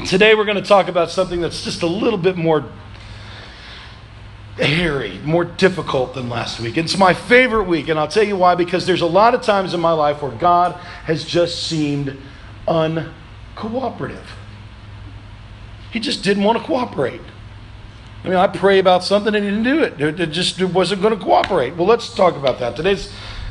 Today we're going to talk about something that's just a little bit more hairy, more difficult than last week. It's my favorite week, and I'll tell you why, because there's a lot of times in my life where God has just seemed uncooperative. He just didn't want to cooperate. I mean, I pray about something and he didn't do it. It just wasn't going to cooperate. Well, let's talk about that.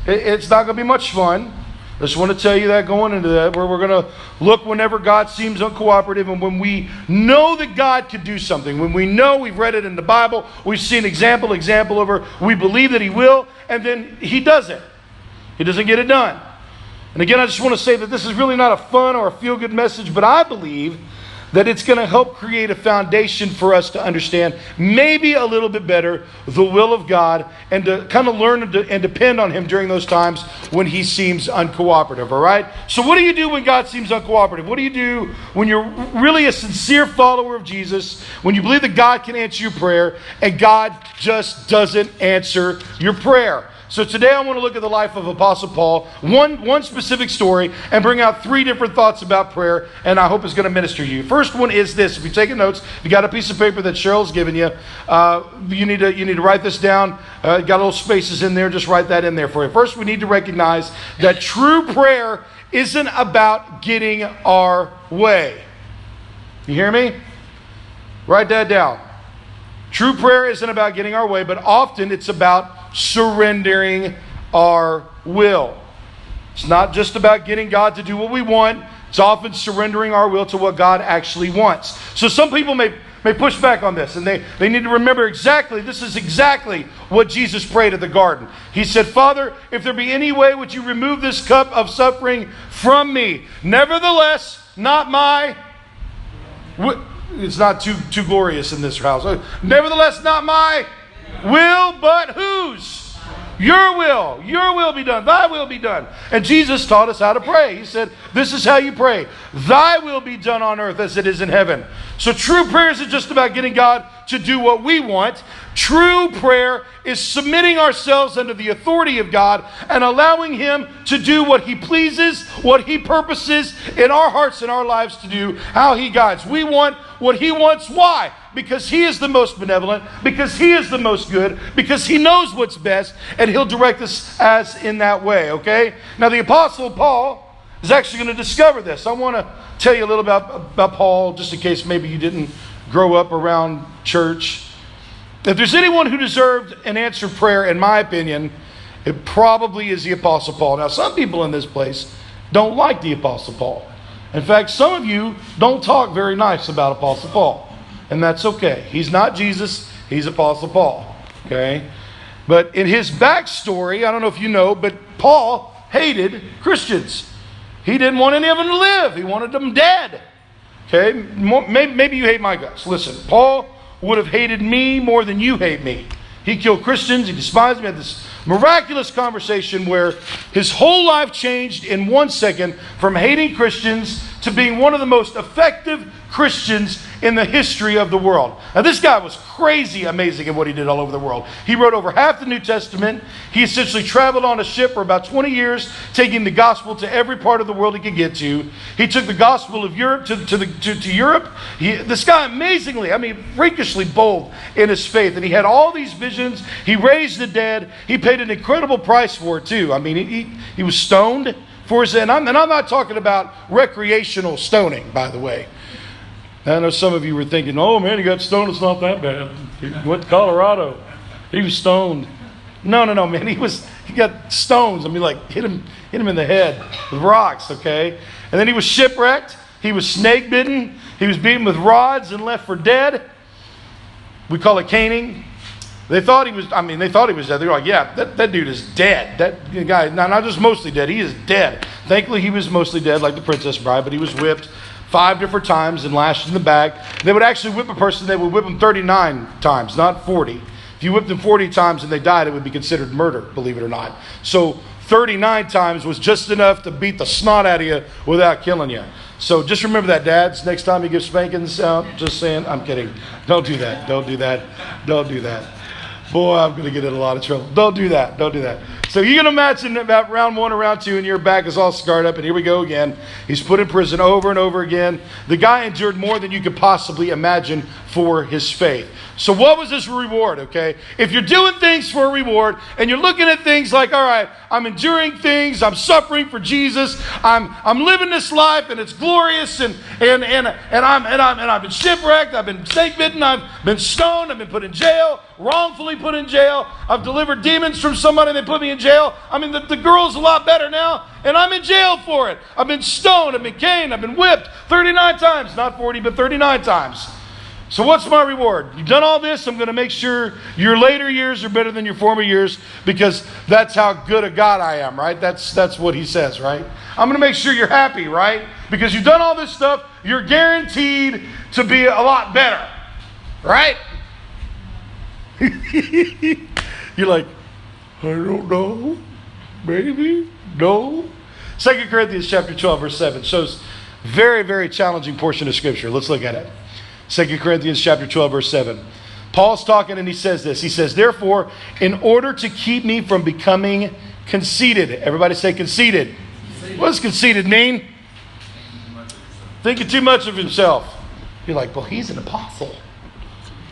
It's not going to be much fun. I just want to tell you that going into that, where we're going to look whenever God seems uncooperative, and when we know that God could do something, when we know we've read it in the Bible, we've seen example over, we believe that He will, and then He doesn't. He doesn't get it done. And again, I just want to say that this is really not a fun or a feel-good message, but I believe that it's going to help create a foundation for us to understand maybe a little bit better the will of God, and to kind of learn and depend on Him during those times when He seems uncooperative, all right? So what do you do when God seems uncooperative? What do you do when you're really a sincere follower of Jesus, when you believe that God can answer your prayer and God just doesn't answer your prayer? So today I want to look at the life of Apostle Paul, one specific story, and bring out 3 different thoughts about prayer, and I hope it's going to minister to you. First one is this. If you're taking notes, you got a piece of paper that Cheryl's given you. You need to write this down. Got little spaces in there. Just write that in there for you. First, we need to recognize that true prayer isn't about getting our way. You hear me? Write that down. True prayer isn't about getting our way, but often it's about surrendering our will. It's not just about getting God to do what we want. It's often surrendering our will to what God actually wants. So some people may push back on this, and they need to remember this is exactly what Jesus prayed at the garden. He said, "Father, if there be any way, would you remove this cup of suffering from me? Nevertheless, not my..." It's not too glorious in this house. "Nevertheless, not my will, but whose? Your will. Your will be done. Thy will be done." And Jesus taught us how to pray. He said, this is how you pray. "Thy will be done on earth as it is in heaven." So true prayer isn't just about getting God to do what we want. True prayer is submitting ourselves under the authority of God and allowing Him to do what He pleases, what He purposes in our hearts and our lives to do, how He guides. We want what He wants. Why? Because He is the most benevolent, because He is the most good, because He knows what's best, and He'll direct us as in that way, okay? Now the Apostle Paul is actually going to discover this. I want to tell you a little about Paul, just in case maybe you didn't grow up around church. If there's anyone who deserved an answered prayer, in my opinion, it probably is the Apostle Paul. Now, some people in this place don't like the Apostle Paul. In fact, some of you don't talk very nice about Apostle Paul, and that's okay. He's not Jesus, he's Apostle Paul, okay? But in his backstory, I don't know if you know, but Paul hated Christians. He didn't want any of them to live. He wanted them dead. Okay? Maybe you hate my guts. Listen, Paul would have hated me more than you hate me. He killed Christians. He despised me. Had this miraculous conversation where his whole life changed in 1 second from hating Christians to being one of the most effective Christians in the history of the world. Now, this guy was crazy amazing at what he did all over the world. He wrote over half the New Testament. He essentially traveled on a ship for about 20 years, taking the gospel to every part of the world he could get to. He took the gospel of Europe to Europe. This guy amazingly, freakishly bold in his faith. And he had all these visions. He raised the dead. He paid an incredible price for it too. He was stoned for his sin. And I'm not talking about recreational stoning, by the way. I know some of you were thinking, "Oh man, he got stoned. It's not that bad. He went to Colorado. He was stoned." No, man. He got stones. Hit him in the head with rocks. Okay, and then he was shipwrecked. He was snake bitten. He was beaten with rods and left for dead. We call it caning. They thought he was dead. They were like, "Yeah, that dude is dead. That guy, not just mostly dead. He is dead." Thankfully, he was mostly dead, like the Princess Bride, but he was whipped 5 different times and lashed in the back. They would actually whip a person. They would whip them 39 times, not 40. If you whipped them 40 times and they died, it would be considered murder, believe it or not. So 39 times was just enough to beat the snot out of you without killing you. So just remember that, dads. Next time you give spankings out, just saying, I'm kidding. Don't do that. Don't do that. Don't do that. Boy, I'm going to get in a lot of trouble. Don't do that. Don't do that. So you can imagine about round 1 or round 2 and your back is all scarred up and here we go again. He's put in prison over and over again. The guy endured more than you could possibly imagine for his faith. So what was his reward, okay? If you're doing things for a reward and you're looking at things like, all right, I'm enduring things, I'm suffering for Jesus, I'm living this life and it's glorious and I've been shipwrecked, I've been snake bitten, I've been stoned, I've been put in jail, wrongfully put in jail, I've delivered demons from somebody, they put me in jail. I mean, the girl's a lot better now and I'm in jail for it. I've been stoned, I've been caned, I've been whipped 39 times, not 40, but 39 times. So what's my reward? You've done all this. I'm going to make sure your later years are better than your former years because that's how good a God I am, right? That's what he says, right? I'm going to make sure you're happy, right? Because you've done all this stuff, you're guaranteed to be a lot better, right? You're like, I don't know, maybe, no. 2 Corinthians chapter 12, verse 7 shows very, very challenging portion of Scripture. Let's look at it. 2 Corinthians chapter 12, verse 7. Paul's talking and he says this. He says, therefore, in order to keep me from becoming conceited. Everybody say conceited. What does conceited mean? Thinking too much of himself. You're like, well, he's an apostle.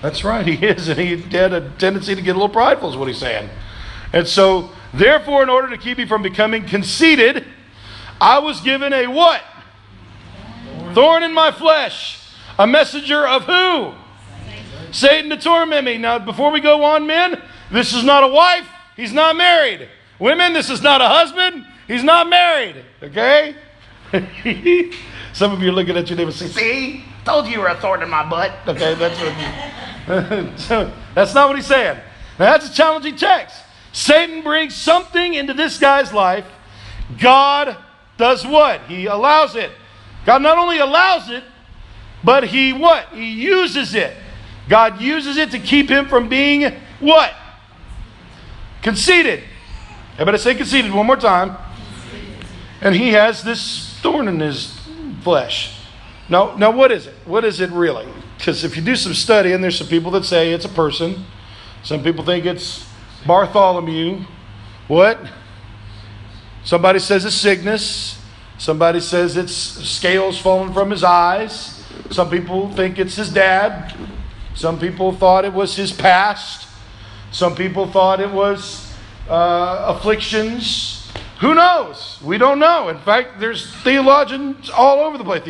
That's right, he is. And he had a tendency to get a little prideful is what he's saying. And so, therefore, in order to keep me from becoming conceited, I was given a what? Thorn in my flesh. A messenger of who? Satan to torment me. Now, before we go on, men, this is not a wife. He's not married. Women, this is not a husband. He's not married. Okay? Some of you are looking at your neighbor and say, see? Told you were a thorn in my butt. Okay, that's what so, that's not what he's saying. Now, that's a challenging text. Satan brings something into this guy's life. God does what? He allows it. God not only allows it, but he what? He uses it. God uses it to keep him from being what? Conceited. Everybody say conceited one more time. And he has this thorn in his flesh. Now what is it? What is it really? Because if you do some study, and there's some people that say it's a person. Some people think it's Bartholomew. What? Somebody says it's sickness. Somebody says it's scales falling from his eyes. Some people think it's his dad. Some people thought it was his past. Some people thought it was afflictions. Who knows? We don't know. In fact, there's theologians all over the place.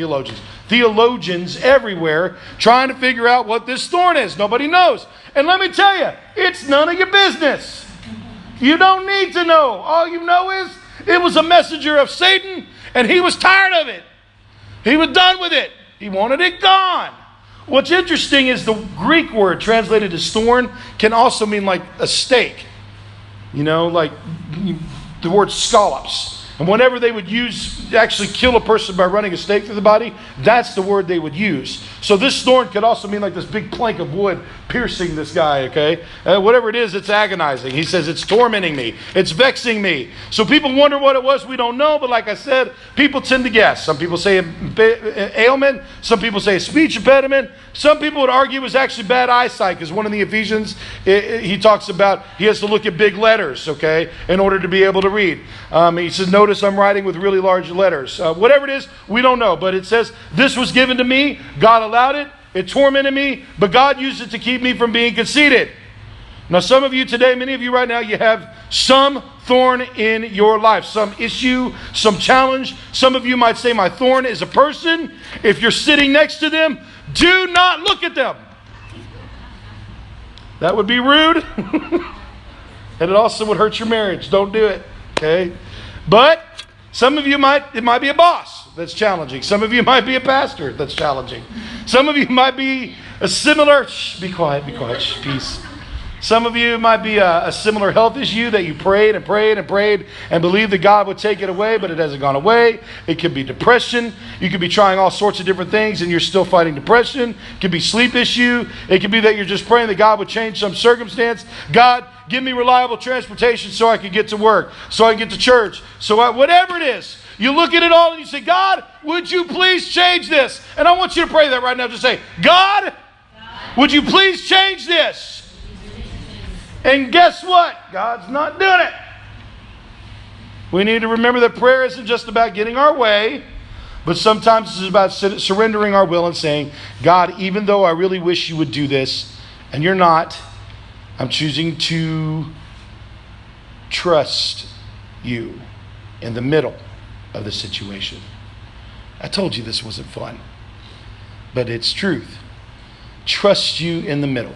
Theologians everywhere trying to figure out what this thorn is. Nobody knows. And let me tell you, it's none of your business. You don't need to know. All you know is it was a messenger of Satan and he was tired of it. He was done with it. He wanted it gone. What's interesting is the Greek word translated as thorn can also mean like a stake. You know, like the word scallops. And whenever they would actually kill a person by running a stake through the body, that's the word they would use. So this thorn could also mean like this big plank of wood piercing this guy, okay? Whatever it is, it's agonizing. He says it's tormenting me. It's vexing me. So people wonder what it was. We don't know, but like I said, people tend to guess. Some people say ailment. Some people say a speech impediment. Some people would argue it was actually bad eyesight because one of the Ephesians, he talks about he has to look at big letters, okay, in order to be able to read. He says, notice I'm writing with really large letters. Whatever it is, we don't know. But it says, this was given to me. God allowed it. It tormented me. But God used it to keep me from being conceited. Now, some of you today, many of you right now, you have some thorn in your life. Some issue, some challenge. Some of you might say, my thorn is a person. If you're sitting next to them, do not look at them. That would be rude. And it also would hurt your marriage. Don't do it. Okay? But some of you it might be a boss that's challenging. Some of you might be a pastor that's challenging. Some of you might be a similar, be quiet, peace. Some of you might be a similar health issue that you prayed and prayed and prayed and believed that God would take it away, but it hasn't gone away. It could be depression. You could be trying all sorts of different things and you're still fighting depression. It could be sleep issue. It could be that you're just praying that God would change some circumstance. God, give me reliable transportation so I can get to work, so I can get to church. Whatever it is, you look at it all and you say, God, would you please change this? And I want you to pray that right now. Just say, God, would you please change this? And guess what? God's not doing it. We need to remember that prayer isn't just about getting our way, but sometimes it's about surrendering our will and saying, God, even though I really wish you would do this, and you're not, I'm choosing to trust you in the middle of the situation. I told you this wasn't fun, but it's truth. Trust you in the middle.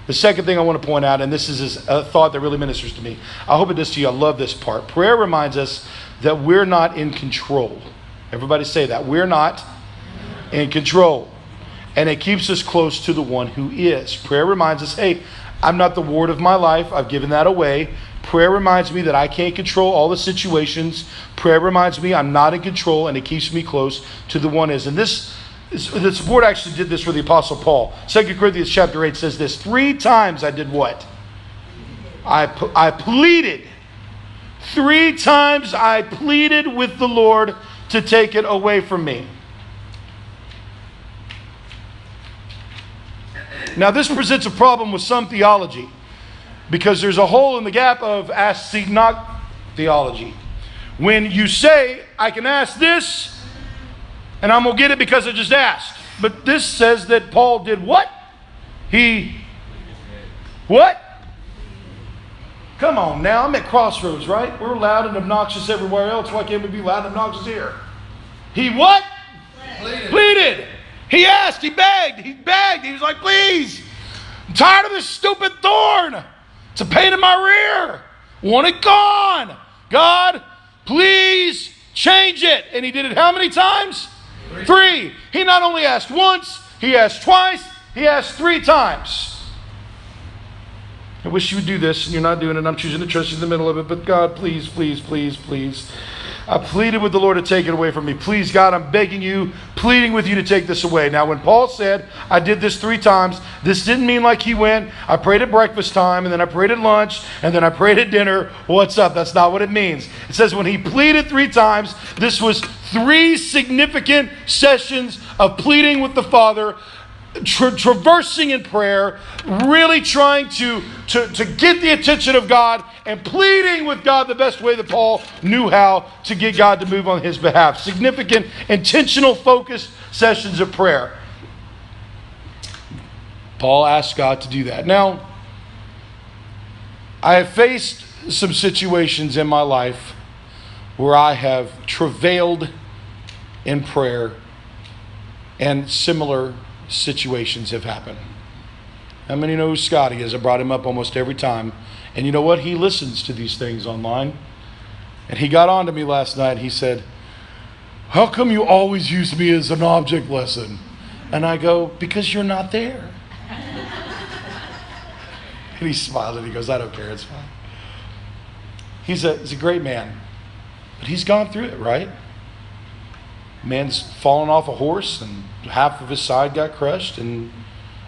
The second thing I want to point out, and this is a thought that really ministers to me. I hope it does to you. I love this part. Prayer reminds us that we're not in control. Everybody say that. We're not in control. And it keeps us close to the one who is. Prayer reminds us, hey, I'm not the Lord of my life. I've given that away. Prayer reminds me that I can't control all the situations. Prayer reminds me I'm not in control, and it keeps me close to the one who is. And this Lord actually did this for the Apostle Paul. 2 Corinthians chapter 8 says this, 3 times I did what? I pleaded. 3 times I pleaded with the Lord to take it away from me. Now this presents a problem with some theology, because there's a hole in the gap of ask, seek, knock theology. When you say, I can ask this, and I'm going to get it because I just asked. But this says that Paul did what? What? Come on now, I'm at crossroads, right? We're loud and obnoxious everywhere else. Why can't we be loud and obnoxious here? He what? Pleaded. He asked, he begged. He was like, please, I'm tired of this stupid thorn. It's a pain in my rear. Want it gone. God, please change it. And he did it how many times? 3. He not only asked once, he asked twice, he asked 3 times. I wish you would do this, and you're not doing it. I'm choosing to trust you in the middle of it. But God, please, please, please, please. I pleaded with the Lord to take it away from me. Please, God, I'm begging you, pleading with you to take this away. Now, when Paul said, I did this 3 times, this didn't mean like he went, I prayed at breakfast time, and then I prayed at lunch, and then I prayed at dinner. What's up? That's not what it means. It says when he pleaded 3 times, this was 3 significant sessions of pleading with the Father, traversing in prayer, really trying to get the attention of God, and pleading with God the best way that Paul knew how to get God to move on his behalf. Significant, intentional, focused sessions of prayer. Paul asked God to do that. Now, I have faced some situations in my life where I have travailed in prayer, and similar situations have happened. How many know who Scotty is? I brought him up almost every time. And you know what? He listens to these things online. And he got on to me last night. He said, how come you always use me as an object lesson? And I go, because you're not there. And he smiled and he goes, I don't care, it's fine. He's a great man. But he's gone through it, right? Man's fallen off a horse and half of his side got crushed, and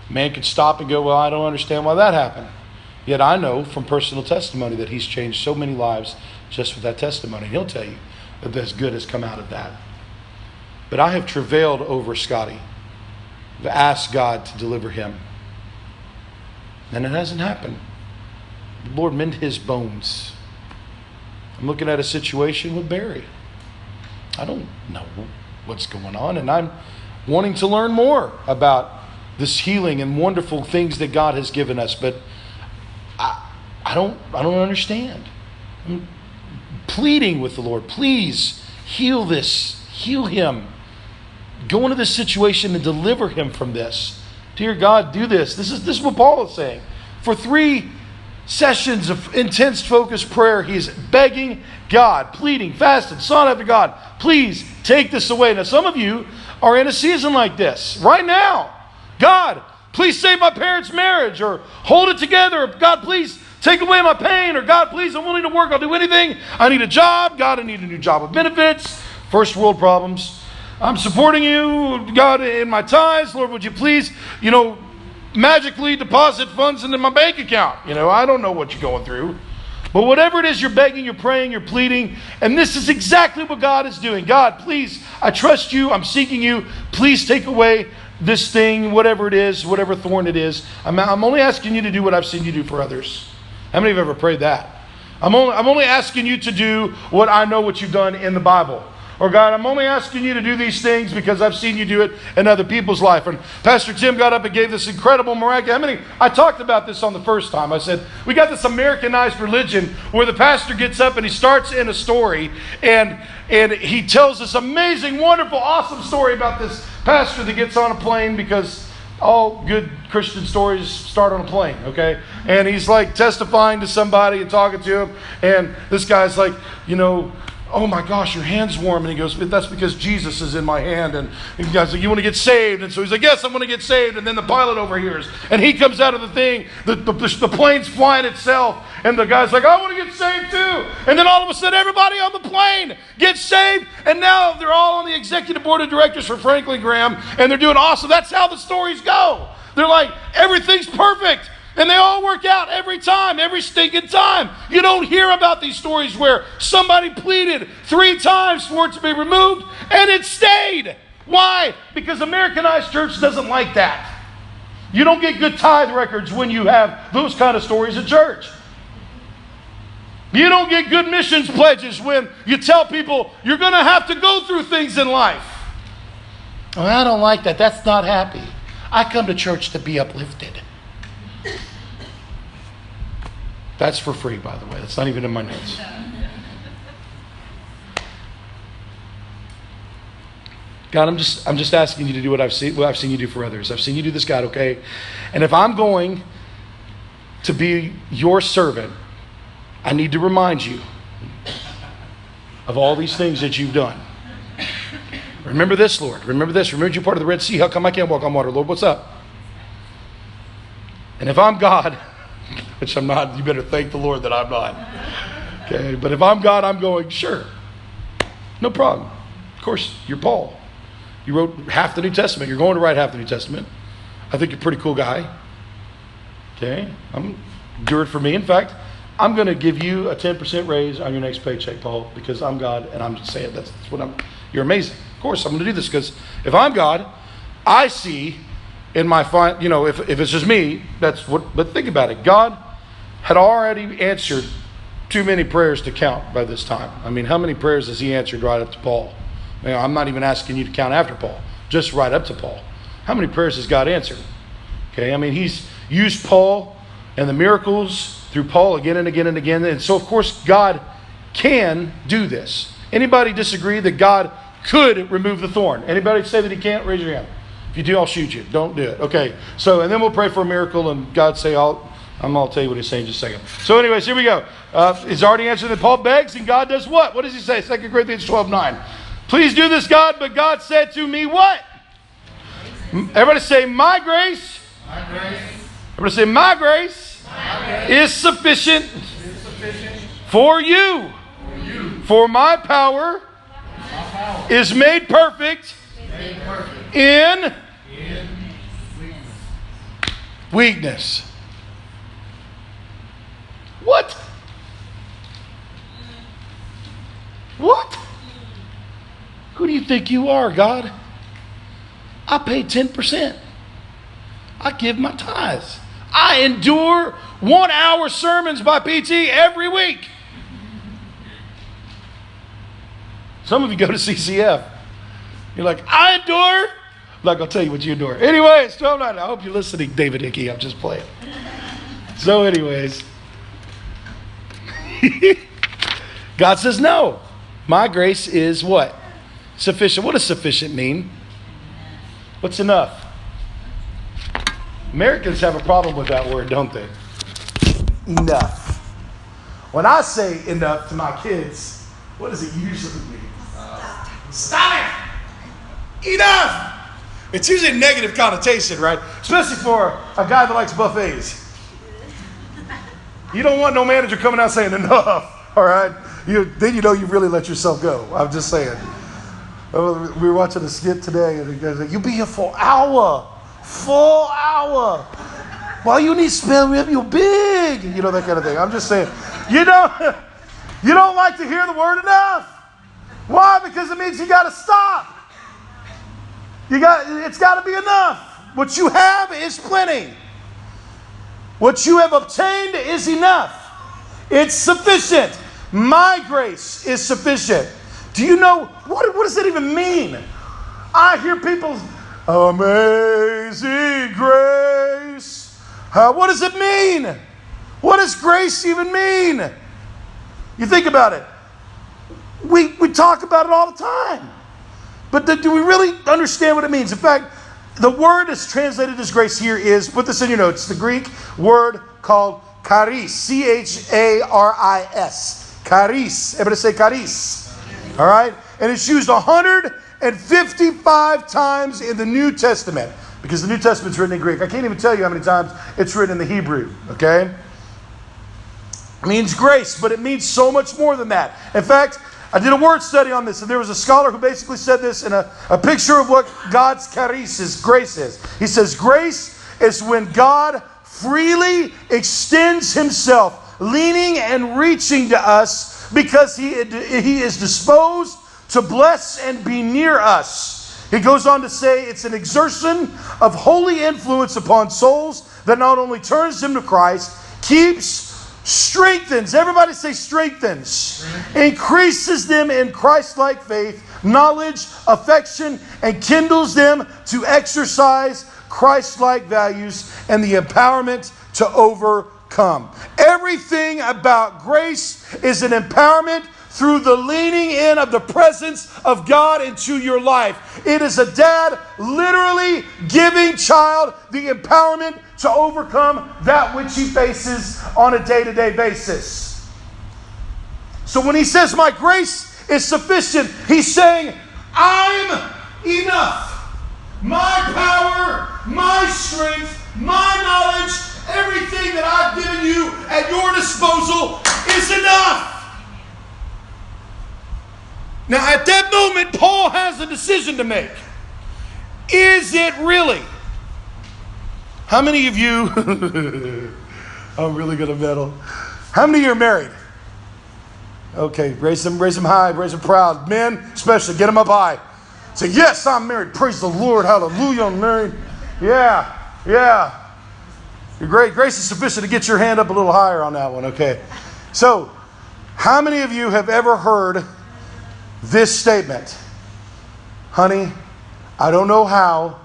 man could stop and go, well, I don't understand why that happened. Yet I know from personal testimony that he's changed so many lives just with that testimony. And he'll tell you that this good has come out of that. But I have travailed over Scotty. I've asked God to deliver him. And it hasn't happened. The Lord mend his bones. I'm looking at a situation with Barry. I don't know what's going on, and I'm wanting to learn more about this healing and wonderful things that God has given us, but I don't understand. I'm pleading with the Lord, please heal this, heal him. Go into this situation and deliver him from this. Dear God, do this. This is what Paul is saying. For 3 sessions of intense focused prayer, he's begging God, pleading, fasting, sought after God, please take this away. Now some of you are in a season like this right now. God, please save my parents' marriage, or hold it together, or God, please take away my pain, or God, please, I'm willing to work, I'll do anything. I need a job. God, I need a new job with benefits. First world problems. I'm supporting you, God, in my tithes. Lord, would you please, magically deposit funds into my bank account? I don't know what you're going through. But whatever it is, you're begging, you're praying, you're pleading. And this is exactly what God is doing. God, please, I trust you. I'm seeking you. Please take away this thing, whatever it is, whatever thorn it is. I'm only asking you to do what I've seen you do for others. How many have ever prayed that? I'm only asking you to do what I know what you've done in the Bible. Or God, I'm only asking you to do these things because I've seen you do it in other people's life. And Pastor Tim got up and gave this incredible miraculous. I talked about this on the first time. I said, we got this Americanized religion where the pastor gets up and he starts in a story and he tells this amazing, wonderful, awesome story about this pastor that gets on a plane, because all good Christian stories start on a plane, okay? And he's like testifying to somebody and talking to him. And this guy's like, oh my gosh, your hand's warm. And he goes, that's because Jesus is in my hand. And the guy's like, you want to get saved? And so he's like, yes, I want to get saved. And then the pilot overhears. And he comes out of the thing. The plane's flying itself. And the guy's like, I want to get saved too. And then all of a sudden, everybody on the plane gets saved. And now they're all on the executive board of directors for Franklin Graham. And they're doing awesome. That's how the stories go. They're like, everything's perfect. And they all work out every time, every stinking time. You don't hear about these stories where somebody pleaded 3 times for it to be removed and it stayed. Why? Because Americanized church doesn't like that. You don't get good tithe records when you have those kind of stories at church. You don't get good missions pledges when you tell people you're going to have to go through things in life. Oh, I don't like that. That's not happy. I come to church to be uplifted. That's for free, by the way. That's not even in my notes. God, I'm just asking you to do what I've seen you do for others. I've seen you do this, God, okay? And if I'm going to be your servant, I need to remind you of all these things that you've done. Remember this, Lord. Remember this. Remember you're part of the Red Sea. How come I can't walk on water? Lord, what's up? And if I'm God, which I'm not, you better thank the Lord that I'm not. Okay, but if I'm God, I'm going, sure. No problem. Of course, you're Paul. You wrote half the New Testament. You're going to write half the New Testament. I think you're a pretty cool guy. Okay, do it for me. In fact, I'm going to give you a 10% raise on your next paycheck, Paul, because I'm God, and I'm just saying that's what you're amazing. Of course, I'm going to do this because if I'm God, I see in my if it's just me, that's what. But think about it. God had already answered too many prayers to count by this time. I mean, how many prayers has he answered right up to Paul? I'm not even asking you to count after Paul, just right up to Paul. How many prayers has God answered? Okay, I mean, he's used Paul and the miracles through Paul again and again and again. And so, of course, God can do this. Anybody disagree that God could remove the thorn? Anybody say that he can't? Raise your hand. If you do, I'll shoot you. Don't do it. Okay, so, and then we'll pray for a miracle, and God say, I'll tell you what he's saying in just a second. So anyways, here we go. He's already answered that Paul begs, and God does what? What does he say? 2 Corinthians 12:9. Please do this, God, but God said to me what? Everybody say, my grace. My grace. Everybody say, my grace, is sufficient, for you. For my power, is made perfect, in weakness. What? What? Who do you think you are, God? I pay 10%. I give my tithes. I endure 1-hour sermons by PT every week. Some of you go to CCF. You're like, I endure. I'm not going to tell you what you endure. Anyways, 12:9. I hope you're listening, David Hickey. I'm just playing. So anyways, God says no. My grace is what? Sufficient. What does sufficient mean? What's enough? Americans have a problem with that word, don't they? Enough. When I say enough to my kids, what does it usually mean? Stop it! Enough! It's usually a negative connotation, right? Especially for a guy that likes buffets. You don't want no manager coming out saying enough, all right? Then you know you've really let yourself go. I'm just saying. We were watching a skit today, and the guy's like, you'll be here for an hour. Full hour. Why you need to spell me up? You're big. You know, that kind of thing. I'm just saying. You don't like to hear the word enough. Why? Because it means you got to stop. It's got to be enough. What you have is plenty. What you have obtained is enough. It's sufficient. My grace is sufficient. Do you know, what does that even mean? I hear people, amazing grace. What does it mean? What does grace even mean? You think about it. We talk about it all the time. But do we really understand what it means? In fact, the word that's translated as grace here is, put this in your notes, the Greek word called charis. C-H-A-R-I-S. Charis. Everybody say charis. All right? And it's used 155 times in the New Testament. Because the New Testament's written in Greek. I can't even tell you how many times it's written in the Hebrew. Okay? It means grace, but it means so much more than that. In fact, I did a word study on this, and there was a scholar who basically said this in a picture of what God's charis is, grace is. He says, grace is when God freely extends himself, leaning and reaching to us because he is disposed to bless and be near us. He goes on to say it's an exertion of holy influence upon souls that not only turns them to Christ, keeps, strengthens, everybody say strengthens, increases them in Christ-like faith, knowledge, affection, and kindles them to exercise Christ-like values and the empowerment to overcome. Everything about grace is an empowerment through the leaning in of the presence of God into your life. It is a dad literally giving child the empowerment to overcome that which he faces on a day-to-day basis. So when he says, my grace is sufficient, he's saying, I'm enough. My power, my strength, my knowledge, everything that I've given you at your disposal is enough. Now, at that moment, Paul has a decision to make. Is it really? How many of you, I'm really going to meddle. How many of you are married? Okay, raise them high, raise them proud. Men, especially, get them up high. Say, yes, I'm married. Praise the Lord. Hallelujah, I'm married. Yeah. You're great. Grace is sufficient to get your hand up a little higher on that one, okay? So, how many of you have ever heard this statement? Honey, I don't know how,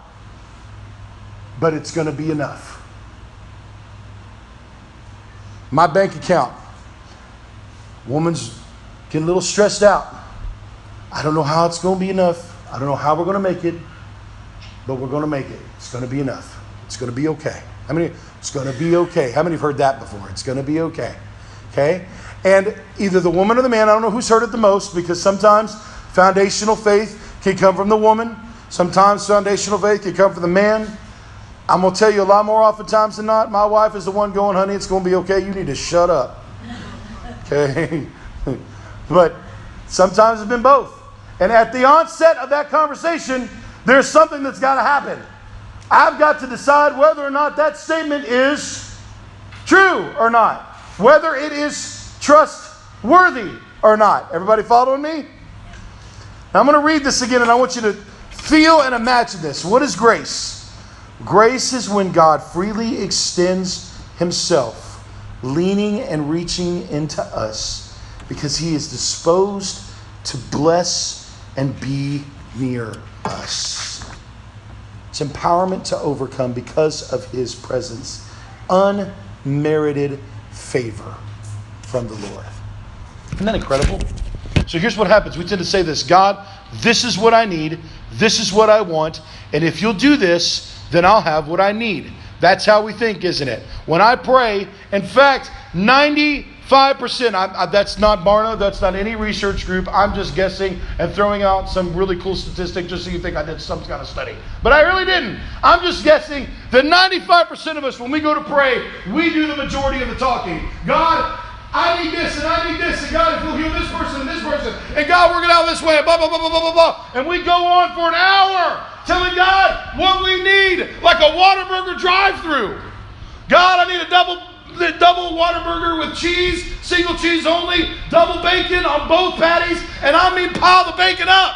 but it's going to be enough. My bank account. Woman's getting a little stressed out. I don't know how it's going to be enough. I don't know how we're going to make it, but we're going to make it. It's going to be enough. It's going to be okay. How many? It's going to be okay. How many have heard that before? It's going to be okay. Okay? And either the woman or the man, I don't know who's heard it the most, because sometimes foundational faith can come from the woman. Sometimes foundational faith can come from the man. I'm going to tell you a lot more oftentimes than not, my wife is the one going, honey, it's going to be okay. You need to shut up. Okay? But sometimes it's been both. And at the onset of that conversation, there's something that's got to happen. I've got to decide whether or not that statement is true or not. Whether it is trustworthy or not. Everybody following me? Now I'm going to read this again, and I want you to feel and imagine this. What is grace? Grace is when God freely extends himself, leaning and reaching into us because he is disposed to bless and be near us. It's empowerment to overcome because of his presence. Unmerited favor from the Lord. Isn't that incredible? So here's what happens. We tend to say this: God, this is what I need. This is what I want. And if you'll do this, then I'll have what I need. That's how we think, isn't it? When I pray, in fact, 95%, that's not Barna, that's not any research group. I'm just guessing and throwing out some really cool statistic just so you think I did some kind of study. But I really didn't. I'm just guessing that 95% of us, when we go to pray, we do the majority of the talking. God, I need this and I need this, and God, if you'll heal this person and this person, and God, work it out this way, blah, blah, blah, blah, blah, blah, blah. And we go on for an hour telling God what we need, like a Whataburger drive-through. God, I need a double Whataburger with cheese, single cheese only, double bacon on both patties, and I mean pile the bacon up.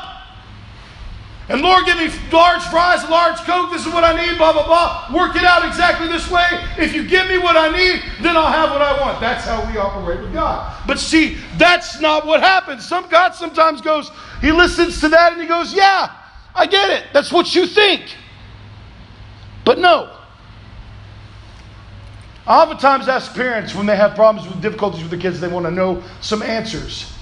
And Lord, give me large fries, large Coke. This is what I need, blah, blah, blah. Work it out exactly this way. If you give me what I need, then I'll have what I want. That's how we operate with God. But see, that's not what happens. God sometimes goes, He listens to that and He goes, yeah, I get it. That's what you think. But no. I oftentimes ask parents when they have problems with difficulties with the kids, they want to know some answers.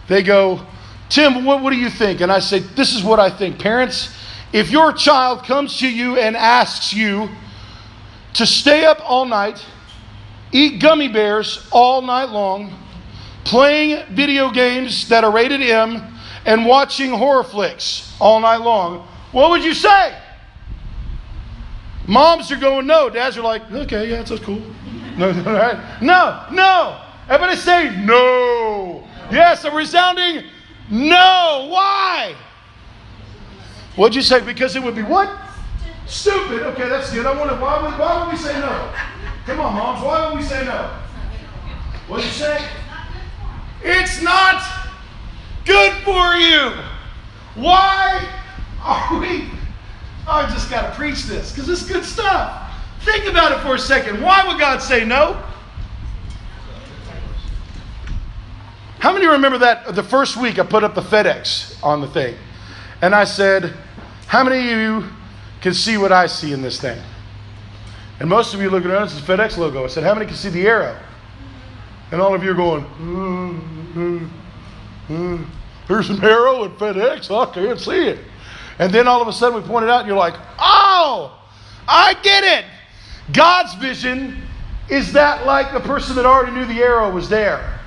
They go, Tim, what do you think? And I say, this is what I think. Parents, if your child comes to you and asks you to stay up all night, eat gummy bears all night long, playing video games that are rated M, and watching horror flicks all night long, what would you say? Moms are going, no. Dads are like, okay, yeah, that's cool. No, right? No. Everybody say no. Yes, a resounding no. Why? What'd you say? Because it would be what? Stupid. Okay, that's good. Why would we say no? Come on, moms. Why would we say no? What'd you say? It's not good for you. Why are we... I just got to preach this because it's good stuff. Think about it for a second. Why would God say no? How many remember that the first week I put up the FedEx on the thing? And I said, how many of you can see what I see in this thing? And most of you looking around, it's the FedEx logo. I said, how many can see the arrow? And all of you are going, there's an arrow at FedEx. I can't see it. And then all of a sudden we pointed out and you're like, oh, I get it. God's vision is that like the person that already knew the arrow was there.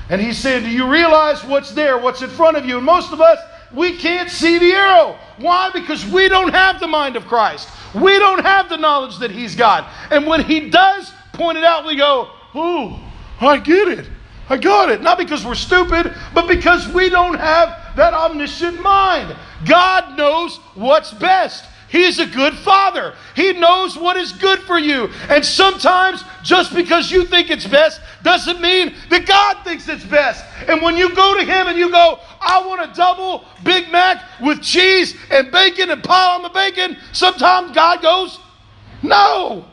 And He's saying, do you realize what's there, what's in front of you? And most of us, we can't see the arrow. Why? Because we don't have the mind of Christ. We don't have the knowledge that He's got. And when He does point it out, we go, oh, I get it. I got it. Not because we're stupid, but because we don't have that omniscient mind. God knows what's best. He's a good Father. He knows what is good for you. And sometimes, just because you think it's best, doesn't mean that God thinks it's best. And when you go to Him and you go, I want a double Big Mac with cheese and bacon and pile on the bacon, sometimes God goes, no.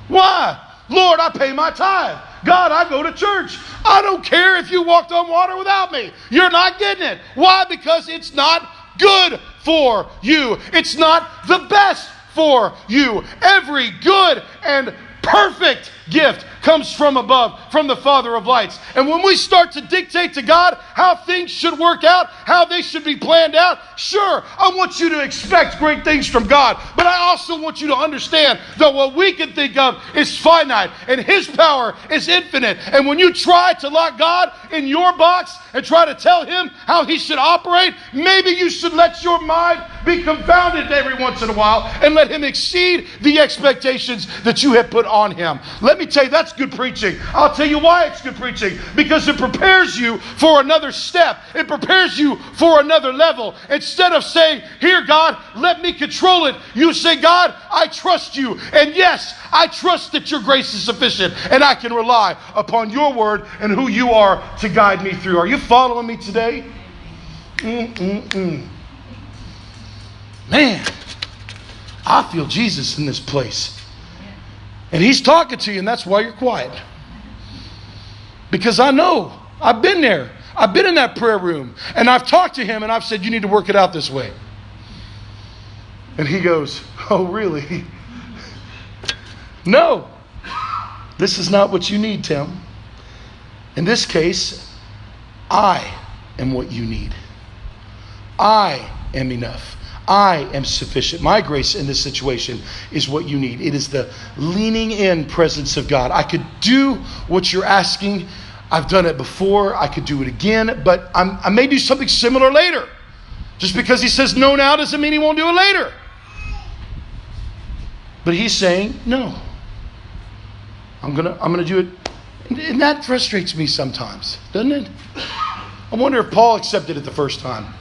Why? Lord, I pay my tithe. God, I go to church. I don't care if you walked on water without me. You're not getting it. Why? Because it's not good for you. It's not the best for you. Every good and perfect gift comes from above, from the Father of lights. And when we start to dictate to God how things should work out, how they should be planned out, sure, I want you to expect great things from God. But I also want you to understand that what we can think of is finite and His power is infinite. And when you try to lock God in your box and try to tell Him how He should operate, maybe you should let your mind be confounded every once in a while and let Him exceed the expectations that you have put on Him. Let me tell you, that's good preaching. I'll tell you why it's good preaching. Because it prepares you for another step. It prepares you for another level. Instead of saying, here God, let me control it, you say, God, I trust you. And yes, I trust that your grace is sufficient and I can rely upon your word and who you are to guide me through. Are you following me today? Man, I feel Jesus in this place. And He's talking to you, and that's why you're quiet. Because I know. I've been there. I've been in that prayer room. And I've talked to Him, and I've said, you need to work it out this way. And He goes, oh, really? No. This is not what you need, Tim. In this case, I am what you need. I am enough. I am sufficient. My grace in this situation is what you need. It is the leaning in presence of God. I could do what you're asking. I've done it before. I could do it again, but I may do something similar later. Just because He says no now doesn't mean He won't do it later. But He's saying no. I'm gonna do it. And that frustrates me sometimes, doesn't it? I wonder if Paul accepted it the first time.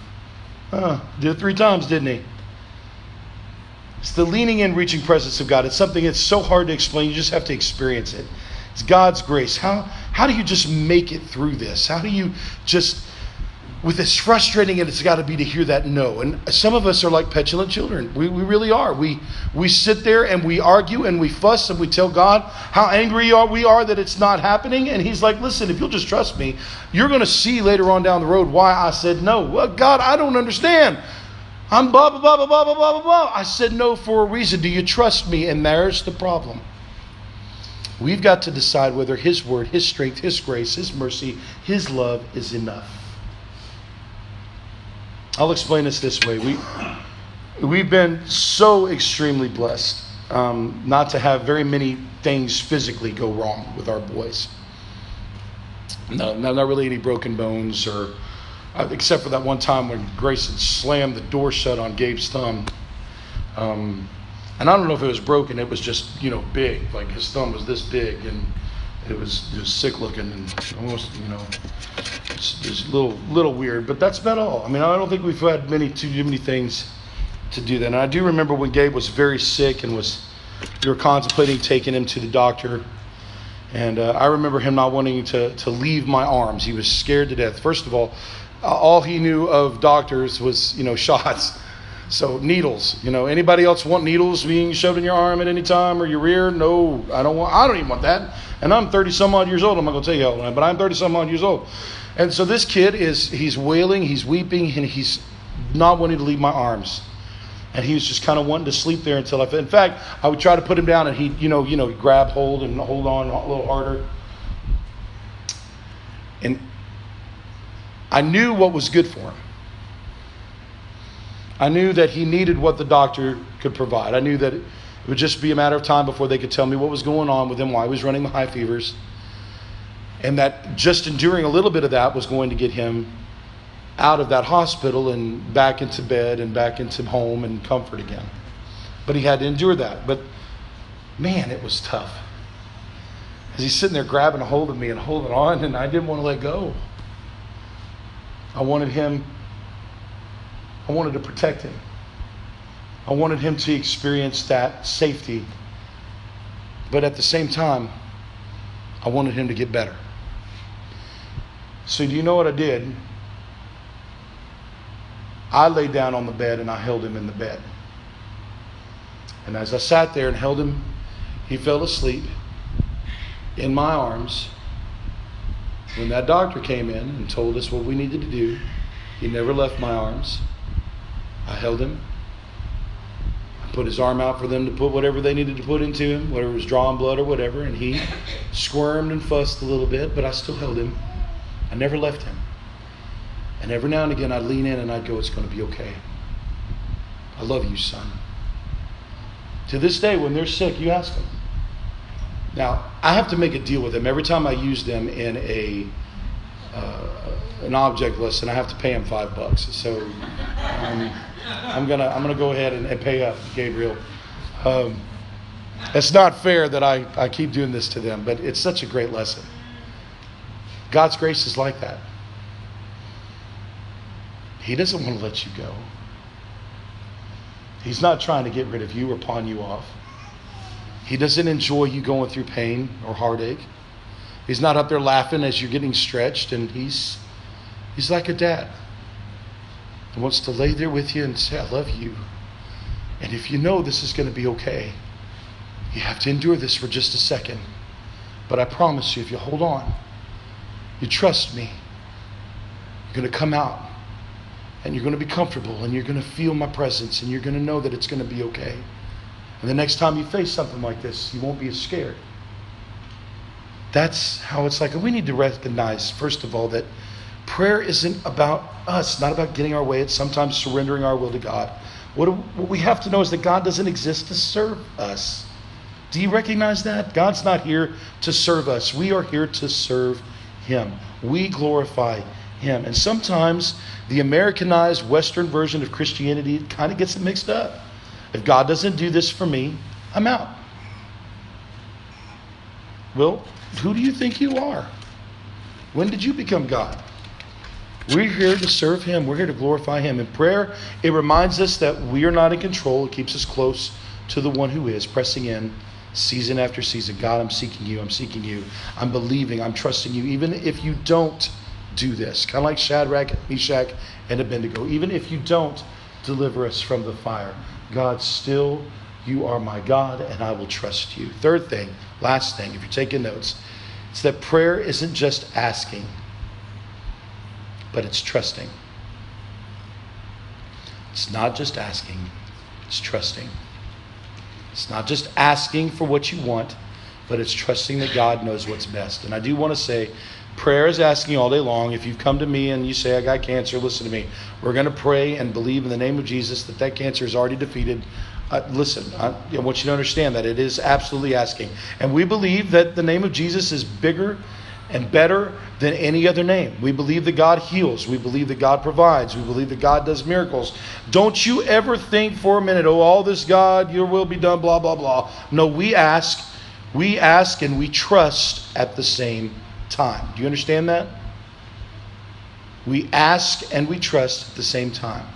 Did it 3 times, didn't he? It's the leaning in, reaching presence of God. It's something that's so hard to explain. You just have to experience it. It's God's grace. How do you just make it through this? How do you just with as frustrating as it's got to be to hear that no. And some of us are like petulant children. We really are. We sit there and we argue and we fuss and we tell God how angry we are that it's not happening. And He's like, listen, if you'll just trust me, you're going to see later on down the road why I said no. Well, God, I don't understand. I'm blah, blah, blah, blah, blah, blah, blah, blah. I said no for a reason. Do you trust me? And there's the problem. We've got to decide whether His word, His strength, His grace, His mercy, His love is enough. I'll explain this way. We've been so extremely blessed not to have very many things physically go wrong with our boys. No, not really any broken bones, or except for that one time when Grayson slammed the door shut on Gabe's thumb. And I don't know if it was broken. It was just, big. Like his thumb was this big, and it was sick looking and almost, it's a little weird. But that's about all. I mean, I don't think we've had too many things to do that. And I do remember when Gabe was very sick and we were contemplating taking him to the doctor. And I remember him not wanting to leave my arms. He was scared to death. First of all he knew of doctors was, shots. So needles, anybody else want needles being shoved in your arm at any time or your rear? No, I don't even want that. And I'm 30 some odd years old. I'm not going to tell you how old I am, but I'm 30 some odd years old. And so this kid he's wailing, he's weeping, and he's not wanting to leave my arms. And he was just kind of wanting to sleep there until in fact, I would try to put him down and he'd, grab hold and hold on a little harder. And I knew what was good for him. I knew that he needed what the doctor could provide. I knew that it would just be a matter of time before they could tell me what was going on with him, why he was running the high fevers. And that just enduring a little bit of that was going to get him out of that hospital and back into bed and back into home and comfort again. But he had to endure that. But man, it was tough. As he's sitting there grabbing a hold of me and holding on, and I didn't want to let go. I wanted to protect him. I wanted him to experience that safety. But at the same time, I wanted him to get better. So do you know what I did? I laid down on the bed and I held him in the bed. And as I sat there and held him, he fell asleep in my arms. When that doctor came in and told us what we needed to do, he never left my arms. I held him. I put his arm out for them to put whatever they needed to put into him, whatever was drawing blood or whatever, and he squirmed and fussed a little bit, but I still held him. I never left him. And every now and again I'd lean in and I'd go, it's going to be okay. I love you, son. To this day, when they're sick, you ask them. Now, I have to make a deal with them. Every time I use them in an object lesson, I have to pay them $5. So I'm gonna go ahead and pay up, Gabriel. It's not fair that I keep doing this to them, but it's such a great lesson. God's grace is like that. He doesn't want to let you go. He's not trying to get rid of you or pawn you off. He doesn't enjoy you going through pain or heartache. He's not up there laughing as you're getting stretched, and he's like a dad. He wants to lay there with you and say, I love you. And if you know this is going to be okay, you have to endure this for just a second. But I promise you, if you hold on, you trust me, you're going to come out and you're going to be comfortable and you're going to feel my presence and you're going to know that it's going to be okay. And the next time you face something like this, you won't be as scared. That's how it's like. And we need to recognize, first of all, that prayer isn't about us, not about getting our way. It's sometimes surrendering our will to God. What we have to know is that God doesn't exist to serve us. Do you recognize that? God's not here to serve us. We are here to serve Him. We glorify Him. And sometimes the Americanized Western version of Christianity kind of gets it mixed up. If God doesn't do this for me, I'm out. Well, who do you think you are? When did you become God? We're here to serve Him. We're here to glorify Him. In prayer, it reminds us that we are not in control. It keeps us close to the one who is, pressing in season after season. God, I'm seeking you. I'm seeking you. I'm believing. I'm trusting you. Even if you don't do this. Kind of like Shadrach, Meshach, and Abednego. Even if you don't deliver us from the fire, God, still you are my God, and I will trust you. Third thing, last thing, if you're taking notes, it's that prayer isn't just asking, but it's trusting. It's not just asking, it's trusting. It's not just asking for what you want, but it's trusting that God knows what's best. And I do want to say, prayer is asking all day long. If you've come to me and you say, I got cancer, listen to me. We're going to pray and believe in the name of Jesus that cancer is already defeated. Listen, I want you to understand that it is absolutely asking. And we believe that the name of Jesus is bigger and better than any other name. We believe that God heals. We believe that God provides. We believe that God does miracles. Don't you ever think for a minute, oh, all this, God, your will be done, blah, blah, blah. No, we ask and we trust at the same time. Do you understand that? We ask and we trust at the same time.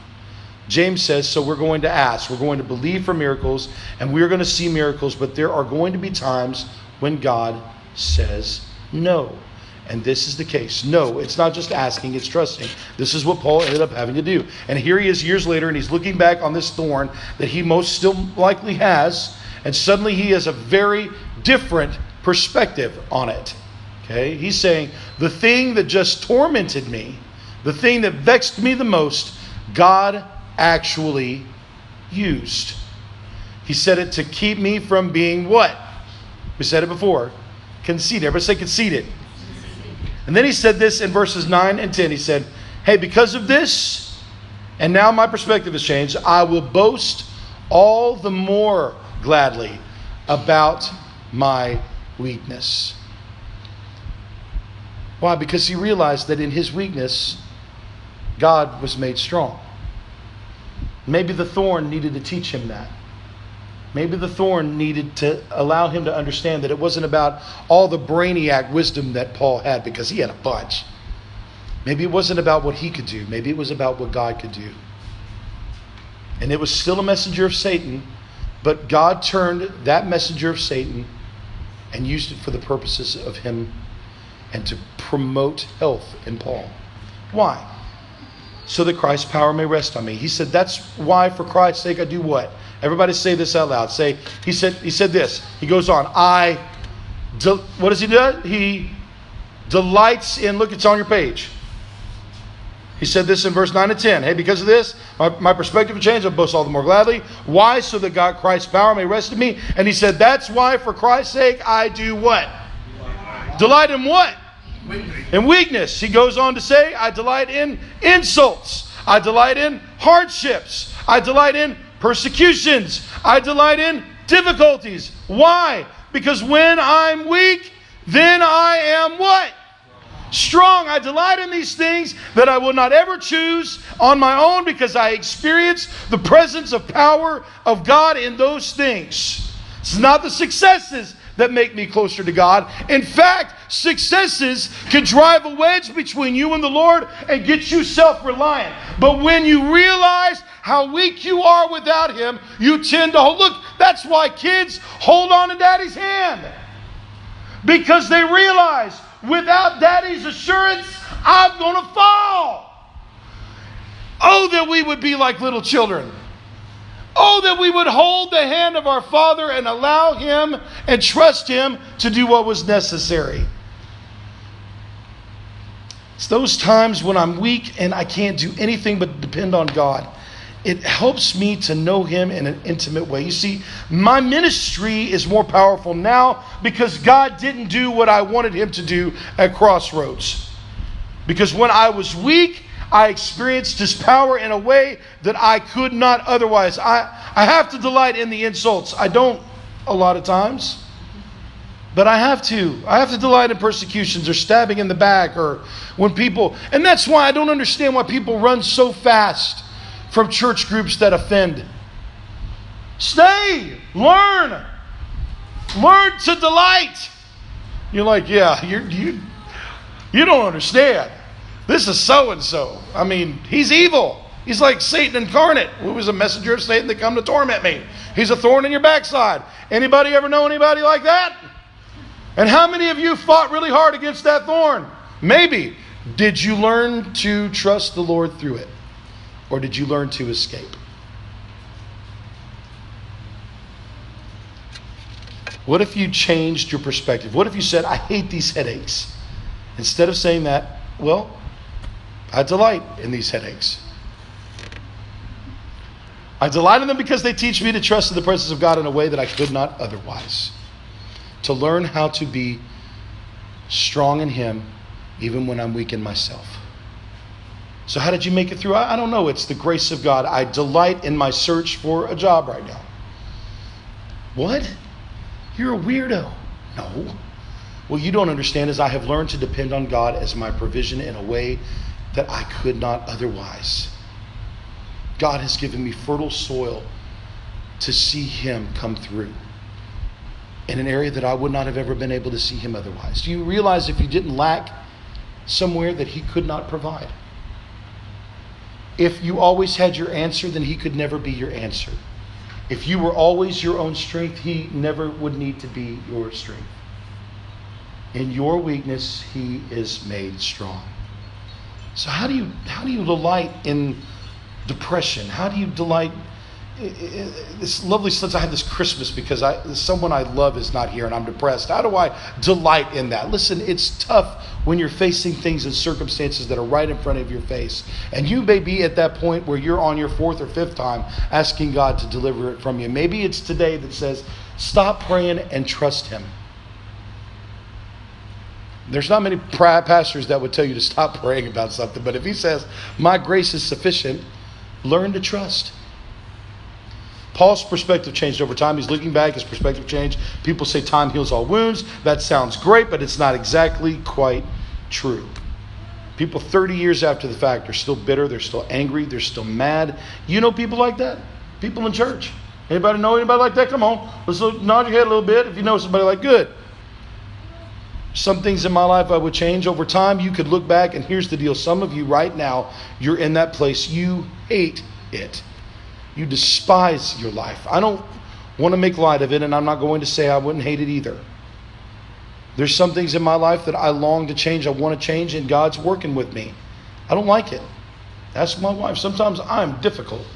James says, so we're going to ask. We're going to believe for miracles, and we're going to see miracles, but there are going to be times when God says no. And this is the case. No, it's not just asking, it's trusting. This is what Paul ended up having to do. And here he is years later, and he's looking back on this thorn that he most still likely has, and suddenly he has a very different perspective on it. Okay? He's saying, the thing that just tormented me, the thing that vexed me the most, God actually used. He said it to keep me from being what? We said it before. Conceited. Everybody say conceited. And then he said this in verses 9 and 10. He said, hey, because of this, and now my perspective has changed, I will boast all the more gladly about my weakness. Why? Because he realized that in his weakness, God was made strong. Maybe the thorn needed to teach him that. Maybe the thorn needed to allow him to understand that it wasn't about all the brainiac wisdom that Paul had, because he had a bunch. Maybe it wasn't about what he could do. Maybe it was about what God could do. And it was still a messenger of Satan, but God turned that messenger of Satan and used it for the purposes of him and to promote health in Paul. Why? So that Christ's power may rest on me. He said, that's why for Christ's sake I do what? Everybody say this out loud. Say, he said this. He goes on. What does he do? He delights in, look, it's on your page. He said this in verse 9 and 10. Hey, because of this, my perspective will change. I'll boast all the more gladly. Why? So that God, Christ's power may rest in me. And he said, that's why for Christ's sake I do what? Delight in what? In weakness. He goes on to say, I delight in insults. I delight in hardships. I delight in persecutions. I delight in difficulties. Why? Because when I'm weak, then I am what? Strong. I delight in these things that I will not ever choose on my own, because I experience the presence of power of God in those things. It's not the successes that make me closer to God. In fact, successes can drive a wedge between you and the Lord and get you self-reliant. But when you realize how weak you are without Him, you tend to hold. Look, that's why kids hold on to Daddy's hand. Because they realize, without Daddy's assurance, I'm going to fall. Oh, that we would be like little children. Oh, that we would hold the hand of our Father and allow Him and trust Him to do what was necessary. It's those times when I'm weak and I can't do anything but depend on God. It helps me to know Him in an intimate way. You see, my ministry is more powerful now because God didn't do what I wanted Him to do at Crossroads. Because when I was weak, I experienced His power in a way that I could not otherwise. I have to delight in the insults. I don't a lot of times, but I have to. I have to delight in persecutions or stabbing in the back, or when people, and that's why I don't understand why people run so fast from church groups that offend. Stay, learn to delight. You're like, yeah, you don't understand. This is so-and-so. I mean, he's evil. He's like Satan incarnate, who was a messenger of Satan that come to torment me. He's a thorn in your backside. Anybody ever know anybody like that? And how many of you fought really hard against that thorn? Maybe. Did you learn to trust the Lord through it? Or did you learn to escape? What if you changed your perspective? What if you said, I hate these headaches? Instead of saying that, well, I delight in these headaches. I delight in them because they teach me to trust in the presence of God in a way that I could not otherwise. To learn how to be strong in Him even when I'm weak in myself. So how did you make it through? I don't know. It's the grace of God. I delight in my search for a job right now. What? You're a weirdo. No. What you don't understand is I have learned to depend on God as my provision in a way that I could not otherwise. God has given me fertile soil to see Him come through in an area that I would not have ever been able to see Him otherwise. Do you realize if you didn't lack somewhere that He could not provide? If you always had your answer, then He could never be your answer. If you were always your own strength, He never would need to be your strength. In your weakness, He is made strong. So how do you delight in depression? How do you delight? This lovely sense I have this Christmas because someone I love is not here and I'm depressed. How do I delight in that? Listen, it's tough when you're facing things and circumstances that are right in front of your face. And you may be at that point where you're on your fourth or fifth time asking God to deliver it from you. Maybe it's today that says, stop praying and trust Him. There's not many pastors that would tell you to stop praying about something. But if He says, my grace is sufficient, learn to trust. Paul's perspective changed over time. He's looking back, his perspective changed. People say time heals all wounds. That sounds great, but it's not exactly quite true. People 30 years after the fact are still bitter, they're still angry, they're still mad. You know people like that? People in church. Anybody know anybody like that? Come on. Let's nod your head a little bit if you know somebody like good. Some things in my life I would change over time. You could look back, and here's the deal. Some of you right now, you're in that place. You hate it. You despise your life. I don't want to make light of it, and I'm not going to say I wouldn't hate it either. There's some things in my life that I long to change, I want to change, and God's working with me. I don't like it. Ask my wife. Sometimes I'm difficult.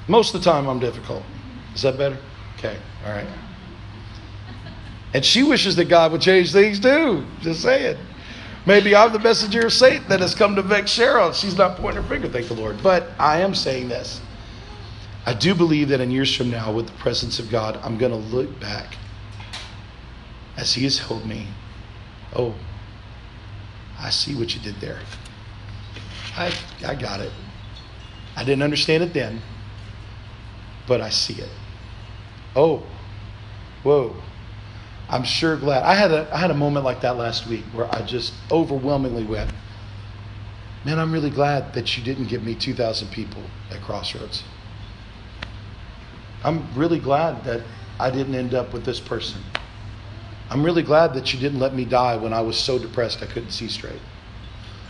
Most of the time I'm difficult. Is that better? Okay, all right. And she wishes that God would change things too. Just saying. Maybe I'm the messenger of Satan that has come to vex Cheryl. She's not pointing her finger, thank the Lord. But I am saying this. I do believe that in years from now, with the presence of God, I'm going to look back as He has held me. Oh, I see what you did there. I got it. I didn't understand it then, but I see it. Oh, whoa. I'm sure glad. I had a moment like that last week where I just overwhelmingly went, man, I'm really glad that you didn't give me 2,000 people at Crossroads. I'm really glad that I didn't end up with this person. I'm really glad that you didn't let me die when I was so depressed I couldn't see straight.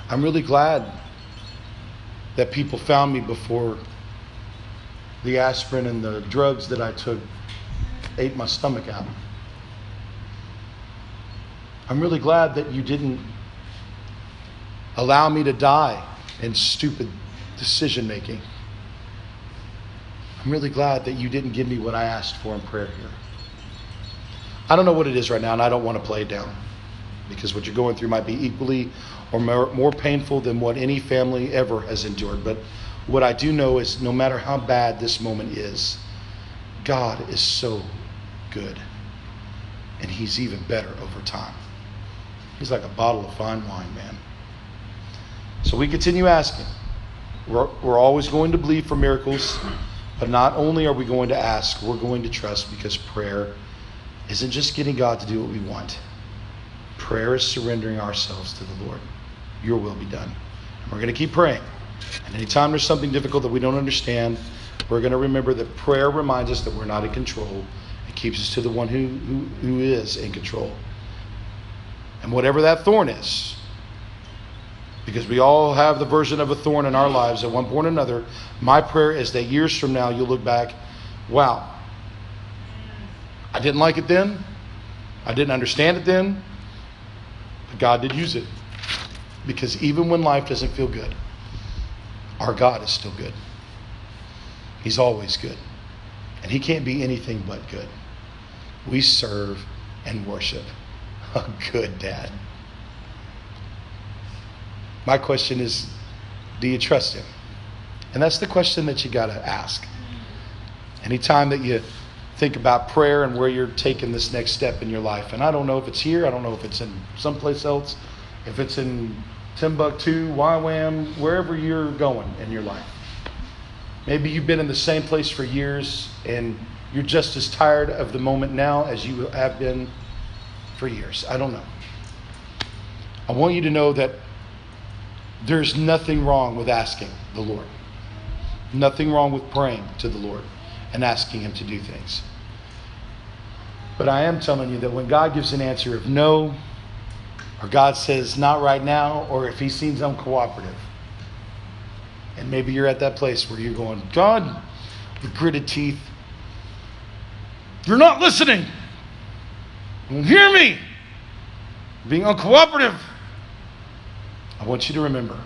I'm really glad that people found me before the aspirin and the drugs that I took ate my stomach out. I'm really glad that you didn't allow me to die in stupid decision making. I'm really glad that you didn't give me what I asked for in prayer here. I don't know what it is right now, and I don't want to play it down, because what you're going through might be equally or more painful than what any family ever has endured. But what I do know is no matter how bad this moment is, God is so good, and He's even better over time. He's like a bottle of fine wine, man. So we continue asking. We're always going to believe for miracles, but not only are we going to ask, we're going to trust, because prayer isn't just getting God to do what we want. Prayer is surrendering ourselves to the Lord. Your will be done. And we're going to keep praying. And anytime there's something difficult that we don't understand, we're going to remember that prayer reminds us that we're not in control. It keeps us to the one who is in control. And whatever that thorn is, because we all have the version of a thorn in our lives at one point or another, my prayer is that years from now you'll look back, wow, I didn't like it then, I didn't understand it then, God did use it. Because even when life doesn't feel good, our God is still good. He's always good. And he can't be anything but good. We serve and worship a good dad. My question is, do you trust him? And that's the question that you got to ask. Anytime that you think about prayer and where you're taking this next step in your life. And I don't know if it's here. I don't know if it's in someplace else. If it's in Timbuktu, YWAM, wherever you're going in your life. Maybe you've been in the same place for years and you're just as tired of the moment now as you have been for years. I don't know. I want you to know that there's nothing wrong with asking the Lord. Nothing wrong with praying to the Lord and asking him to do things. But I am telling you that when God gives an answer of no, or God says not right now, or if he seems uncooperative, and maybe you're at that place where you're going, God, with gritted teeth, you're not listening. You don't hear me. Being uncooperative. I want you to remember,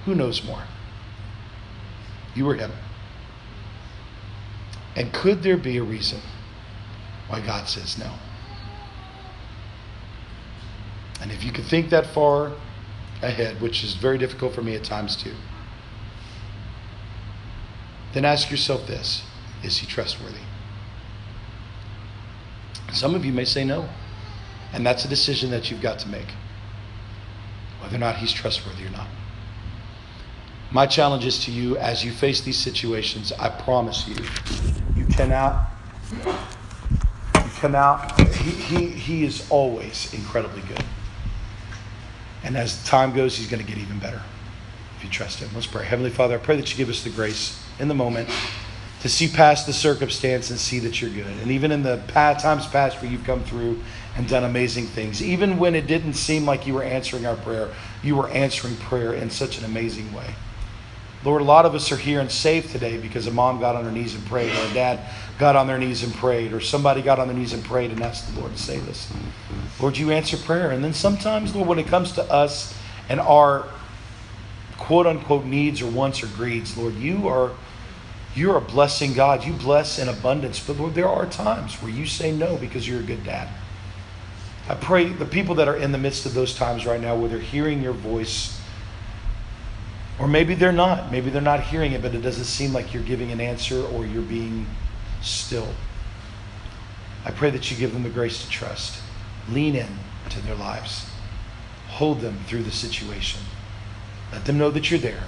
who knows more? You or him? And could there be a reason why God says no? And if you could think that far ahead, which is very difficult for me at times too, then ask yourself this: is he trustworthy? Some of you may say no. And that's a decision that you've got to make, whether or not he's trustworthy or not. My challenge is to you, as you face these situations, I promise you, you cannot, he is always incredibly good. And as time goes, he's going to get even better if you trust him. Let's pray. Heavenly Father, I pray that you give us the grace in the moment to see past the circumstance and see that you're good. And even in the times past where you've come through and done amazing things, even when it didn't seem like you were answering our prayer, you were answering prayer in such an amazing way. Lord, a lot of us are here and saved today because a mom got on her knees and prayed, or a dad got on their knees and prayed, or somebody got on their knees and prayed and asked the Lord to save us. Lord, you answer prayer. And then sometimes, Lord, when it comes to us and our quote-unquote needs or wants or greeds, Lord, you're a blessing God. You bless in abundance. But Lord, there are times where you say no because you're a good dad. I pray the people that are in the midst of those times right now where they're hearing your voice, or maybe they're not. Maybe they're not hearing it, but it doesn't seem like you're giving an answer or you're being still. I pray that you give them the grace to trust. Lean in to their lives. Hold them through the situation. Let them know that you're there.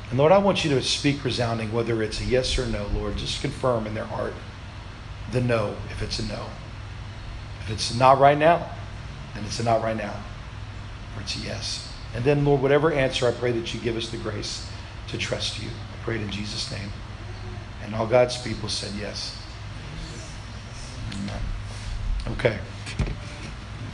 And Lord, I want you to speak resounding, whether it's a yes or no, Lord. Just confirm in their heart the no, if it's a no. If it's not right now, then it's a not right now. Or it's a yes. And then, Lord, whatever answer, I pray that you give us the grace to trust you. I pray it in Jesus' name. And all God's people said yes. Amen. Okay.